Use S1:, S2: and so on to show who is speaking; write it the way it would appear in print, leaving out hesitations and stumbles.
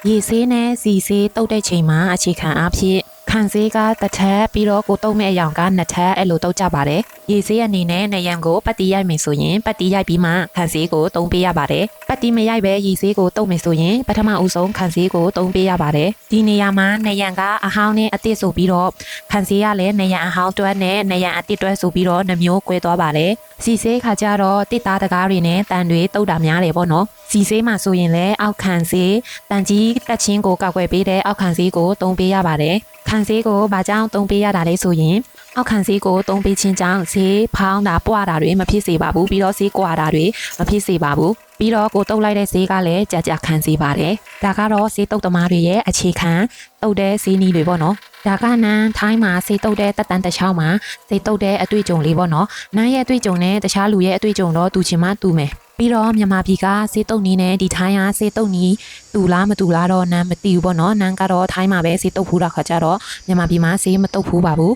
S1: ရေဆေးနဲ့စီဆေးတုတ်တဲ့ချိန်မှာအခြေခံအဖြစ်ခံဆေးကတစ်ထပ်ပြီးတော့ကိုတုံးမဲ့အယောင်ကနှစ်ထပ်အဲ့လိုတုတ်ကြပါတယ်ရေဆေးအနေနဲ့နယံကိုပတ်တီးရိုက်မယ်ဆိုရင်ပတ်တီးရိုက်ပြီးမှခံဆေးကိုတုံးပေးရပါတယ်ပတ်တီးမရိုက်ပဲရေဆေးကိုတုတ်မယ်ဆိုရင်ပထမဦးဆုံးခံဆေးကိုတုံးပေးရပါတယ်ဒီနေရာမှာနယံကအဟောင်းနဲ့အသစ်ဆိုပြီးတော့ခံဆေးရလည်းနယံအဟောင်းတွဲနဲ့နယံအသစ်တွဲဆိုပြီးတော့နှမျိုးကွဲသွားပါတယ်စီဆေးခါကြတော့တစ်သားတကားတွေနဲ့တန်တွေတုတ်တာများတယ်ပေါ့နော်စီဆေးမှာဆိုရင်လည်းအောက်ခံဆေးတန်ကြီးတက်ချင်းကိုကောက်ွယ်ပေးတဲ့အောက်ခံဆေးကိုတုံးပေးရပါတယ်ခံဆေးကိုဘာကြောင့်တုံးပေးရတာလဲဆိုရင်အောက်ခံဆေးကိုတုံးပေးခြင်းကြောင့်ဆေးဖောင်းတာပွားတာတွေမဖြစ်စေပါဘူးပြီးတော့ဆေးကွာတာတွေမဖြစ်စေပါဘူးပြီးတော့ကိုတုတ်လိုက်တဲ့ဆေးကလည်းကြာကြာခံစေပါတယ်ဒါကတော့ဆေးတုတ်သမားတွေရဲ့အခြေခံတုတ်တဲ့ဆေးနည်းတွေပေါ့နော်ဒါကနန်းထိုင်းမှာဆေးတုတ်တဲ့တက်တန်းတစ်ချောင်းမှာဆေးတုတ်တဲ့အတွေ့အကြုံလေးပေါ့နော်နန်းရဲ့အတွေ့အကြုံနဲ့တခြားလူရဲ့အတွေ့အကြုံတော့တူချင်မှတူမယ်ပြီးတော့မြန်မာပြည်ကဆေးတုတ်နီးနဲ့ဒီထိုင်းကဆေးတုတ်နီးတူလားမတူလားတော့နန်းမသိဘူးပေါ့နော်နန်းကတော့ထိုင်းမှာပဲဆေးတုတ်ဖူးတာခါကြတော့မြန်မာပြည်မှာဆေးမတုတ်ဖူးပါဘူး